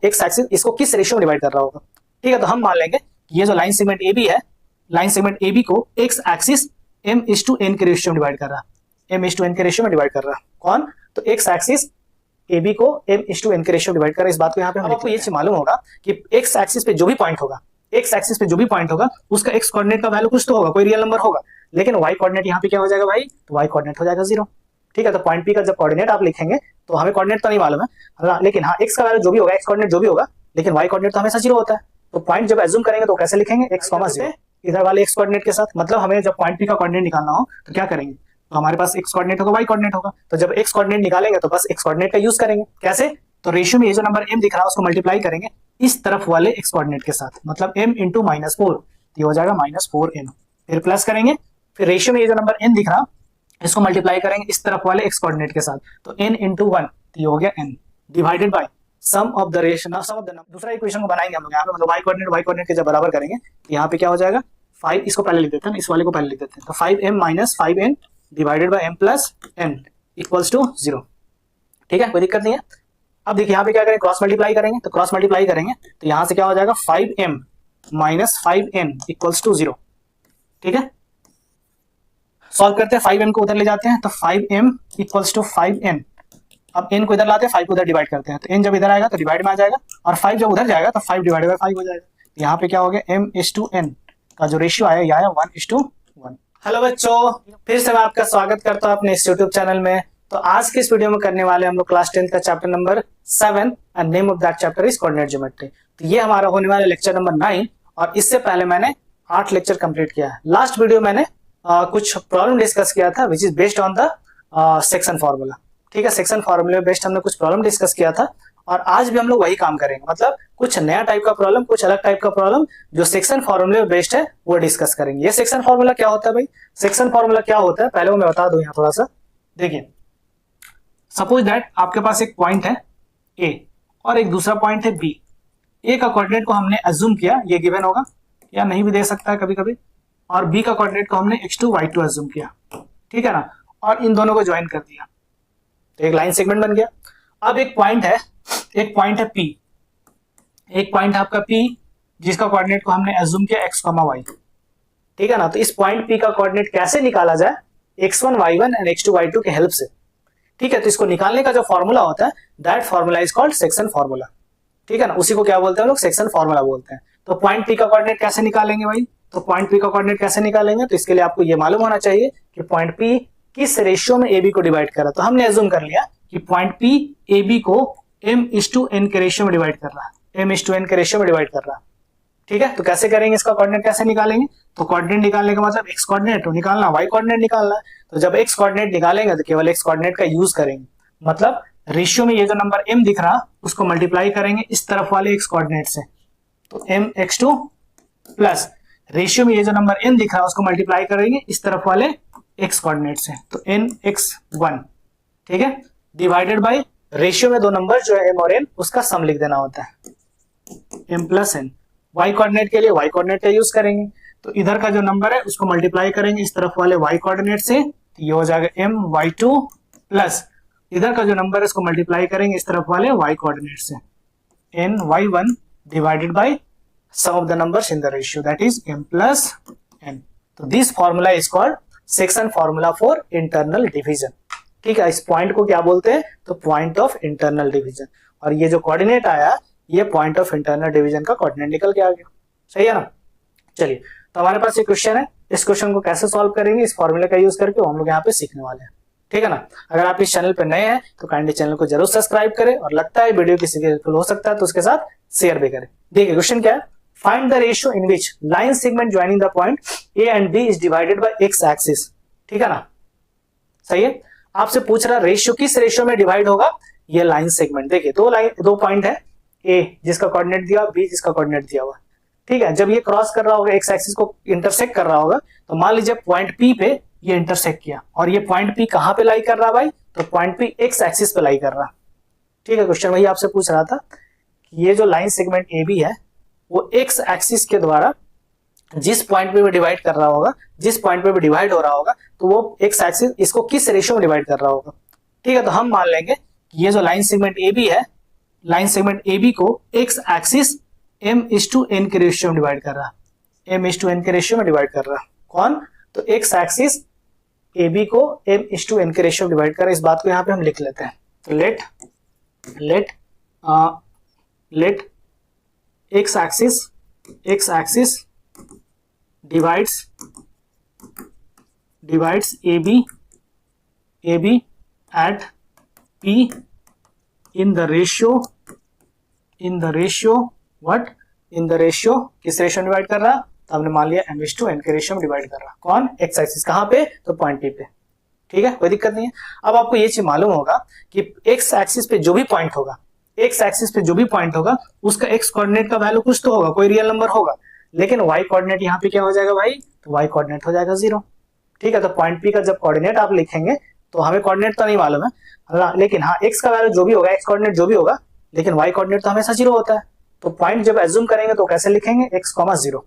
X axis इसको किस ratio में डिवाइड कर रहा होगा। ठीक है, तो हम मान लेंगे कि ये जो लाइन सेगमेंट ए बी है, लाइन सेगमेंट ए बी को एक्स एक्सिस m/n के रेशियो में डिवाइड कर रहा है, m/n के रेशियो में डिवाइड कर रहा है कौन, तो एक्स एक्सिस ए बी को m/n के रेशियो में डिवाइड कर रहा है। इस बात को यहाँ पे आपको ये चीज मालूम होगा कि एक्स एक्सिस पे जो भी पॉइंट होगा, एक्स एक्सिस पे जो भी पॉइंट होगा उसका एक्स कोऑर्डिनेट का वैल्यू कुछ तो होगा, कोई रियल नंबर होगा, लेकिन वाई कोऑर्डिनेट यहाँ पे क्या हो जाएगा भाई, तो वाई कोऑर्डिनेट हो जाएगा 0। ठीक है, तो पॉइंट पी का जब कोऑर्डिनेट आप लिखेंगे तो हमें कोऑर्डिनेट तो नहीं मालूम है, लेकिन हाँ एक्स का वैल्यू जो भी होगा, एक्स कोऑर्डिनेट जो भी होगा, लेकिन वाई कोऑर्डिनेट तो हमेशा 0 होता है। तो पॉइंट जब एज्यूम करेंगे तो कैसे लिखेंगे, x, 0 इधर वाले x कोऑर्डिनेट के साथ, मतलब हमें जब पॉइंट पी का कोऑर्डिनेट निकालना हो तो क्या करेंगे, तो हमारे पास x कोऑर्डिनेट होगा, y कोऑर्डिनेट होगा, तो जब x कोऑर्डिनेट निकालेंगे तो बस x कोऑर्डिनेट का यूज करेंगे। कैसे, तो रेशियो में ये जो नंबर m दिख रहा है उसको मल्टीप्लाई करेंगे इस तरफ वाले x कोऑर्डिनेट के साथ, मतलब m इंटू -4, ये हो जाएगा -4n, फिर प्लस करेंगे, फिर रेशियो में ये जो नंबर n दिख रहा इसको मल्टीप्लाई करेंगे इस तरफ वाले x कोऑर्डिनेट के साथ, तो n इंटू 1, ये हो गया n, divided by sum of the ratio, sum of the number. दूसरा इक्वेशन को बनाएंगे हम लोग यहाँ पे, मतलब y कोऑर्डिनेट के जब बराबर करेंगे तो यहाँ पे क्या हो जाएगा 5, इसको पहले लिख देते हैं, इस वाले को पहले लिख देते हैं, तो 5m minus 5n divided by m plus n equals to 0। ठीक है, कोई दिक्कत नहीं है। अब देखिए यहाँ पे क्या करेंगे, क्रॉस मल्टीप्लाई करेंगे, तो क्रॉस मल्टीप्लाई करेंगे तो यहाँ से क्या हो जाएगा 5m minus 5n equals to 0। ठीक है, सॉल्व करते हैं, 5m को उधर ले जाते हैं तो 5m इक्वल्स टू 5n, अब n को इधर लाते हैं, 5 को उधर डिवाइड करते हैं, तो n जब इधर आएगा तो डिवाइड में आ जाएगा, और 5 जब उधर जाएगा तो 5 डिवाइडेड बाय 5 हो जाएगा। यहाँ पे क्या हो गया, m/n का जो रेशियो आया ये आया 1:1। हेलो बच्चों, फिर से मैं आपका स्वागत करता हूँ अपने इस यूट्यूब चैनल में। तो आज के इस वीडियो में करने वाले हम लोग क्लास 10 का chapter number 7 and name of that chapter is coordinate geometry. तो ये हमारा होने वाला लेक्चर नंबर 9, और इससे पहले मैंने 8 लेक्चर कंप्लीट किया है। लास्ट वीडियो मैंने कुछ प्रॉब्लम डिस्कस किया था which is based on the section formula. ठीक है, सेक्शन फॉर्मूले बेस्ड हमने कुछ प्रॉब्लम डिस्कस किया था, और आज भी हम लोग वही काम करेंगे, मतलब कुछ नया टाइप का प्रॉब्लम, कुछ अलग टाइप का प्रॉब्लम जो सेक्शन फॉर्मूले बेस्ड है वो डिस्कस करेंगे। ये सेक्शन फॉर्मूला क्या होता है भाई, सेक्शन फॉर्मूला क्या होता है पहले वो मैं बता दूं यहाँ थोड़ा सा। देखिए, सपोज दैट आपके पास एक पॉइंट है ए और एक दूसरा पॉइंट है बी। ए का कोऑर्डिनेट को हमने अज्यूम किया, ये गिवन होगा या नहीं भी दे सकता है कभी कभी, और बी का कोऑर्डिनेट को हमने x2 y2 अज्यूम किया। ठीक है ना, और इन दोनों को ज्वाइन कर दिया तो एक लाइन सेगमेंट बन गया। अब एक पॉइंट है P, एक पॉइंट है आपका P जिसका कोऑर्डिनेट को हमने अज्यूम किया x, y। ठीक है ना, तो इस पॉइंट P का कोऑर्डिनेट कैसे निकाला जाए, x1 y1 and x2 y2 के हेल्प से। ठीक है, तो इसको निकालने का जो फॉर्मूला होता है that formula is called section formula. ठीक है ना, उसी को क्या बोलते हैं हम लोग, सेक्शन फॉर्मूला बोलते हैं। तो पॉइंट P का कोऑर्डिनेट कैसे निकालेंगे भाई, तो पॉइंट P का कोऑर्डिनेट कैसे निकालेंगे, तो इसके लिए आपको ये मालूम होना चाहिए कि पॉइंट P किस रेशियो में AB को डिवाइड कर रहा है। तो हमने अज्यूम कर लिया कि पॉइंट P AB को m/n के रेशियो में डिवाइड कर रहा है, m/n के रेशियो में डिवाइड कर रहा है। ठीक है, तो कैसे करेंगे, इसका कोऑर्डिनेट कैसे निकालेंगे, तो कोऑर्डिनेट निकालने का मतलब x कोऑर्डिनेट निकालना, y कोऑर्डिनेट निकालना है। तो जब x कोऑर्डिनेट निकालेंगे तो केवल x कोऑर्डिनेट का यूज करेंगे, मतलब रेशियो में ये जो नंबर m दिख रहा उसको मल्टीप्लाई करेंगे इस तरफ वाले x कोऑर्डिनेट से, तो mx2 प्लस रेशियो में ये जो नंबर n दिख रहा है उसको मल्टीप्लाई करेंगे इस तरफ वाले x कोऑर्डिनेट से, तो nx1। ठीक है, डिवाइडेड बाय रेशियो में दो नंबर जो है m और n उसका सम लिख देना होता है, m plus n। y coordinate के लिए y कोऑर्डिनेट का यूज करेंगे, तो इधर का जो नंबर है उसको मल्टीप्लाई करेंगे इस तरफ वाले y कोऑर्डिनेट से, तो ये हो जाएगा my2 प्लस इधर का जो नंबर है उसको मल्टीप्लाई करेंगे इस तरफ वाले y कोऑर्डिनेट से, ny1 divided by sum of the numbers in the ratio that is m plus n। तो this formula is called section formula for internal division. ठीक है, इस पॉइंट को क्या बोलते हैं, तो पॉइंट ऑफ इंटरनल डिवीजन, और ये जो कोऑर्डिनेट आया ये पॉइंट ऑफ इंटरनल डिवीजन का कोऑर्डिनेट निकल के आ गया। सही है ना, चलिए तो हमारे पास ये क्वेश्चन है, इस क्वेश्चन को कैसे सॉल्व करेंगे इस फॉर्मूले का यूज करके हम लोग यहाँ पे सीखने वाले हैं। ठीक है ना, अगर आप इस चैनल पे नए हैं तो काइंडली चैनल को जरूर सब्सक्राइब करें, और लगता है वीडियो किसी के हेल्पफुल हो सकता है तो उसके साथ शेयर भी करें। देखिए क्वेश्चन क्या है, find the ratio in which line segment joining the point A and B is divided by X axis. ठीक है ना, सही है, आपसे पूछ रहा रेशियो किस रेशियो में डिवाइड होगा ये लाइन सेगमेंट। देखिए दो पॉइंट है, ए जिसका कोऑर्डिनेट दिया, बी जिसका कोऑर्डिनेट दिया हुआ। ठीक है, जब ये क्रॉस कर रहा होगा एक्स एक्सिस को इंटरसेक्ट कर रहा होगा, तो मान लीजिए पॉइंट पी पे ये इंटरसेक्ट किया, और ये पॉइंट पी कहां पे लाई कर रहा भाई, तो पॉइंट पी एक्स एक्सिस पे लाई कर रहा। ठीक है, क्वेश्चन वही आपसे पूछ रहा था कि ये जो लाइन सेगमेंट ए बी है वो एक्स एक्सिस के द्वारा जिस पॉइंट पे भी डिवाइड कर रहा होगा, जिस पॉइंट पे भी डिवाइड हो रहा होगा, तो वो एक्स एक्सिस इसको किस रेशियो में डिवाइड कर रहा होगा। ठीक है, तो हम मान लेंगे कि ये जो लाइन सेगमेंट ए बी है लाइन सेगमेंट ए बी को एक्स एक्सिस m/n के रेशियो में डिवाइड कर रहा, m/n के रेशियो में डिवाइड कर रहा। कौन? तो एक्स एक्सिस ए बी को m/n के रेशियो में डिवाइड कर रहा। इस बात को यहाँ पे हम लिख लेते हैं। तो let X axis divides AB at P in the ratio what? In the ratio किस रेशियो में डिवाइड कर रहा? तो हमने मान लिया m/n के रेशियो में डिवाइड कर रहा। कौन? X axis. कहाँ पे? तो पॉइंट P पे। ठीक है, कोई दिक्कत नहीं है। अब आपको ये चीज मालूम होगा कि एक्स एक्सिस पे जो भी पॉइंट होगा उसका एक्स कोऑर्डिनेट का वैल्यू कुछ तो होगा, कोई रियल नंबर होगा, लेकिन वाई कोऑर्डिनेट यहाँ पे क्या हो जाएगा भाई? तो वाई कोऑर्डिनेट हो जाएगा 0। ठीक है, तो पॉइंट P का जब कोऑर्डिनेट आप लिखेंगे तो हमें कोऑर्डिनेट तो नहीं मालूम है, लेकिन हाँ एक्स का वैल्यू जो भी होगा, एक्स कोऑर्डिनेट जो भी होगा, लेकिन वाई कोऑर्डिनेट तो हमेशा 0 होता है। तो पॉइंट जब एज्यूम करेंगे तो कैसे लिखेंगे? x, 0।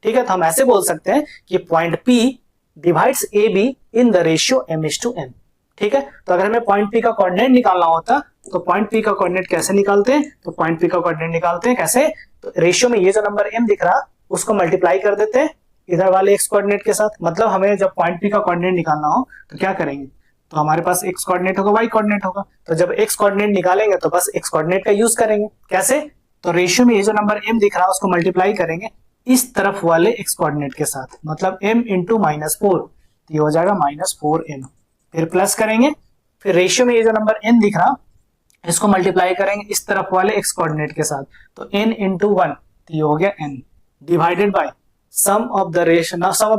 ठीक है, तो हम ऐसे बोल सकते हैं कि point P divides AB in the ratio m/n। ठीक है, तो अगर हमें पॉइंट P का कोऑर्डिनेट निकालना होता तो पॉइंट P का कोऑर्डिनेट कैसे निकालते हैं? तो पॉइंट P का कोऑर्डिनेट निकालते हैं कैसे? तो रेशियो में ये जो नंबर m दिख रहा उसको मल्टीप्लाई कर देते हैं इधर वाले x कोऑर्डिनेट के साथ। मतलब हमें जब पॉइंट P का कोऑर्डिनेट निकालना हो तो क्या करेंगे? तो हमारे पास x कोऑर्डिनेट होगा, y कोऑर्डिनेट होगा, तो जब x कोऑर्डिनेट निकालेंगे तो बस x कोऑर्डिनेट का यूज करेंगे। कैसे? तो रेशियो में ये जो नंबर m दिख रहा है उसको मल्टीप्लाई करेंगे इस तरफ वाले x कोऑर्डिनेट के साथ, मतलब m इंटू -4, तो ये हो जाएगा -4n। फिर प्लस करेंगे, फिर रेशियो में ये जो नंबर n दिख रहा इसको मल्टीप्लाई करेंगे इस तरफ वाले x कोऑर्डिनेट के साथ, तो n इंटू 1, तो ये हो गया n, divided by sum of the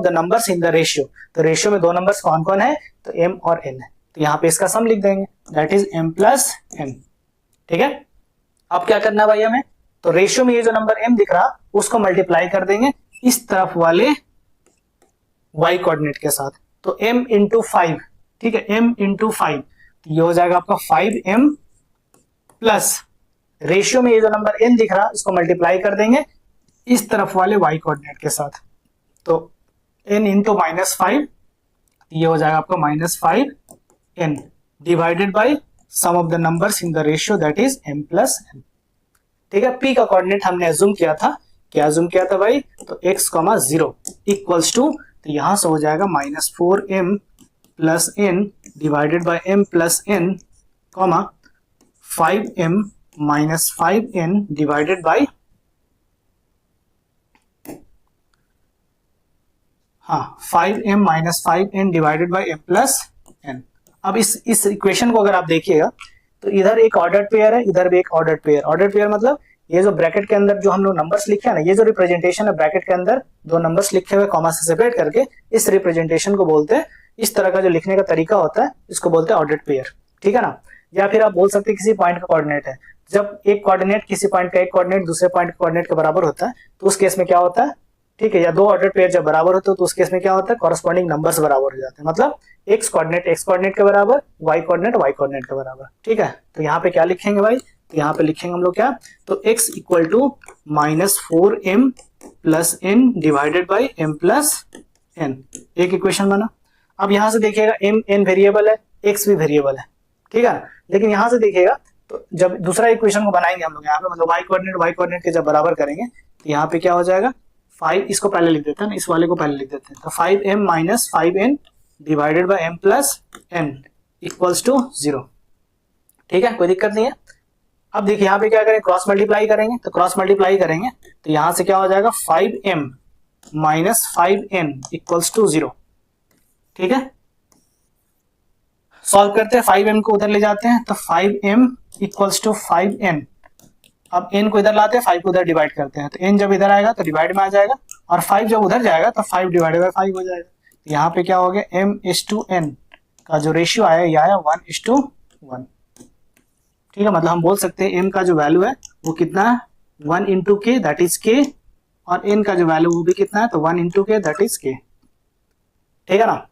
numbers in the ratio. तो रेशियो में दो नंबर्स कौन कौन है? तो m और n है, तो यहाँ पे इसका सम लिख देंगे, that is m plus n। ठीक है, अब क्या करना है भाई हमें? तो रेशियो में ये जो नंबर m दिख रहा उसको मल्टीप्लाई कर देंगे इस तरफ वाले y कोऑर्डिनेट के साथ, तो m इंटू 5। ठीक है, m इंटू 5, तो ये हो जाएगा आपका 5m प्लस रेशियो में ये जो नंबर n दिख रहा इसको मल्टीप्लाई कर देंगे इस तरफ वाले y कोऑर्डिनेट के साथ, तो n इंटू -5, ये हो जाएगा आपका -5n divided by sum of the numbers in the ratio that is m plus n। ठीक है, p का कोऑर्डिनेट हमने अज्यूम किया था, क्या अज्यूम किया था भाई? तो x, 0 इक्वल्स टू, तो यहां से हो जाएगा -4m plus n divided by m plus n, 5m minus 5n divided bye, हाँ 5m minus 5n divided by m plus n। अब इस इक्वेशन को अगर आप देखिएगा तो इधर एक ऑर्डर्ड पेयर है, इधर भी एक ऑर्डर्ड पेयर। ऑर्डर्ड पेयर मतलब ये जो ब्रैकेट के अंदर जो हम लोग नंबर्स लिखे हैं ना, ये जो रिप्रेजेंटेशन है ब्रैकेट के अंदर दो नंबर्स लिखे हुए कॉमा से सेपरेट करके, इस रिप्रेजेंटेशन को बोलते हैं, इस तरह का जो लिखने का तरीका होता है इसको बोलते हैं ऑर्डर्ड पेयर। ठीक है ना, या फिर आप बोल सकते हैं किसी पॉइंट का कोऑर्डिनेट है, जब एक कोऑर्डिनेट किसी पॉइंट का एक कोऑर्डिनेट दूसरे पॉइंट के कोऑर्डिनेट के बराबर होता है तो उस केस में क्या होता है? ठीक है, या दो ऑर्डर पेयर जब बराबर होते हो तो उस केस में क्या होता है? कॉरेस्पॉन्डिंग नंबर्स बराबर हो जाते हैं, मतलब एक्स कोऑर्डिनेट के बराबर, वाई कोऑर्डिनेट के बराबर। ठीक है, तो यहाँ पे क्या लिखेंगे भाई? तो यहाँ पे लिखेंगे हम लोग क्या? तो x equal to -4m plus n divided by m plus n, एक इक्वेशन बना। अब यहाँ से देखिएगा m n वेरिएबल है, x भी वेरिएबल है। ठीक है, लेकिन यहाँ से देखिएगा तो जब दूसरा इक्वेशन को बनाएंगे हम लोग यहाँ पे, मतलब y कोऑर्डिनेट के जब बराबर करेंगे तो यहाँ पे क्या हो जाएगा? 5, इसको पहले लिख देते हैं ना, इस वाले को पहले लिख देते हैं, तो 5m minus 5n divided by m plus n equals to 0। ठीक है, कोई दिक्कत नहीं है। अब देखिए यहाँ पे क्या करें? क्रॉस मल्टीप्लाई करेंगे, तो क्रॉस मल्टीप्लाई करेंगे तो यहाँ से क्या हो जाएगा? 5m minus 5n equals to 0। ठीक है, सॉल्व करते हैं, 5m को उधर ले जाते हैं तो 5m इक्वल्स टू 5n। अब n को इधर लाते हैं, 5 को उधर डिवाइड करते हैं, तो n जब इधर आएगा तो डिवाइड में आ जाएगा, और 5 जब उधर जाएगा तो 5 डिवाइडेड बाय 5 हो जाएगा। तो यहाँ पे क्या हो गया? m/n का जो रेशियो आया ये आया 1:1। ठीक है, मतलब हम बोल सकते हैं m का जो वैल्यू है वो कितना है? 1 इंटू के दैट इज k, और n का जो वैल्यू वो भी कितना है? तो 1 इंटू के दैट इज k। ठीक है ना,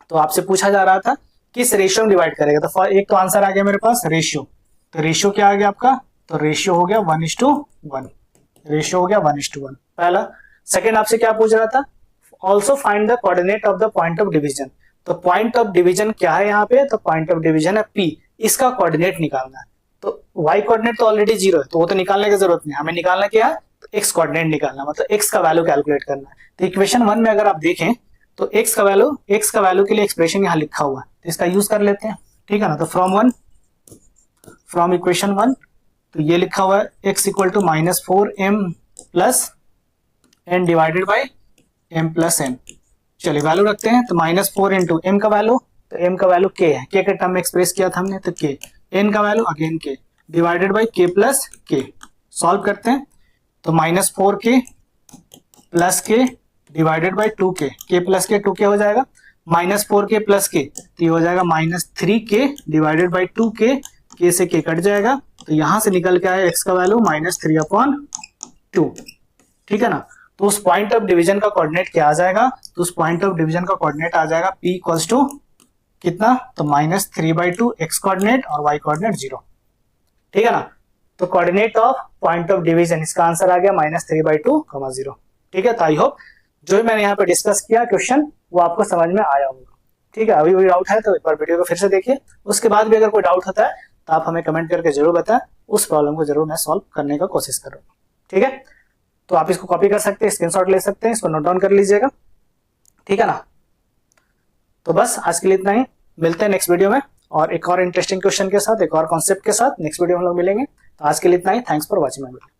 तो आपसे पूछा जा रहा था किस रेशियो में डिवाइड करेगा, तो एक तो आंसर आ गया मेरे पास रेशियो, तो रेशियो क्या आ गया आपका? तो रेशियो हो गया 1:1, रेशियो हो गया 1:1 पहला। सेकंड आपसे क्या पूछ रहा था? Also find the coordinate of the point of division. तो पॉइंट ऑफ डिवीजन क्या है यहाँ पे? तो पॉइंट ऑफ डिवीजन है P, इसका कोऑर्डिनेट निकालना है। तो y कोऑर्डिनेट तो ऑलरेडी 0 है, तो वो तो निकालने की जरूरत नहीं, हमें निकालना क्या है, तो x कोऑर्डिनेट निकालना, मतलब x का वैल्यू कैलकुलेट करना है। तो इक्वेशन 1 में अगर आप देखें तो x का वैल्यू के लिए एक्सप्रेशन यहाँ लिखा हुआ है, तो इसका यूज कर लेते हैं, ठीक है ना। तो फ्रॉम इक्वेशन 1 तो ये लिखा हुआ है x equal to -4m plus n divided by m plus n। चलिए वैल्यू रखते हैं, तो -4 इंटू एम का वैल्यू, तो m का वैल्यू k है, k के टर्म में एक्सप्रेस किया था हमने, तो k, n का value again k divided by k plus k। Solve करते हैं तो -4k plus k divided by 2k, k plus k 2k हो जाएगा, -4k प्लस k तो ये हो जाएगा -3k divided by 2k, k से k कट जाएगा, तो यहां से निकल के आया x का वैल्यू -3/2, ठीक है ना। तो उस पॉइंट ऑफ डिवीजन का कोऑर्डिनेट क्या आ जाएगा, तो उस पॉइंट ऑफ डिवीजन का कोऑर्डिनेट आ जाएगा p इक्वल्स टू कितना, तो -3/2 x कोऑर्डिनेट और y कोऑर्डिनेट 0, ठीक है ना। तो coordinate of point of division, इसका आंसर आ गया -3/2, 0, ठीक है। तो आई होप जो भी मैंने यहाँ पे डिस्कस किया क्वेश्चन वो आपको समझ में आया होगा, ठीक है। अभी कोई डाउट है तो एक बार वीडियो को फिर से देखिए, उसके बाद भी अगर कोई डाउट होता है तो आप हमें कमेंट करके जरूर बताएं, उस प्रॉब्लम को जरूर मैं सॉल्व करने का कोशिश करूंगा, ठीक है। तो आप इसको कॉपी कर सकते हैं, स्क्रीनशॉट ले सकते हैं, इसको नोट डाउन कर लीजिएगा, ठीक है ना। तो बस आज के लिए इतना ही, मिलते हैं नेक्स्ट वीडियो में और एक और इंटरेस्टिंग क्वेश्चन के साथ, एक और कॉन्सेप्ट के साथ नेक्स्ट वीडियो में हम लोग मिलेंगे। तो आज के लिए इतना ही, thanks for watching my video.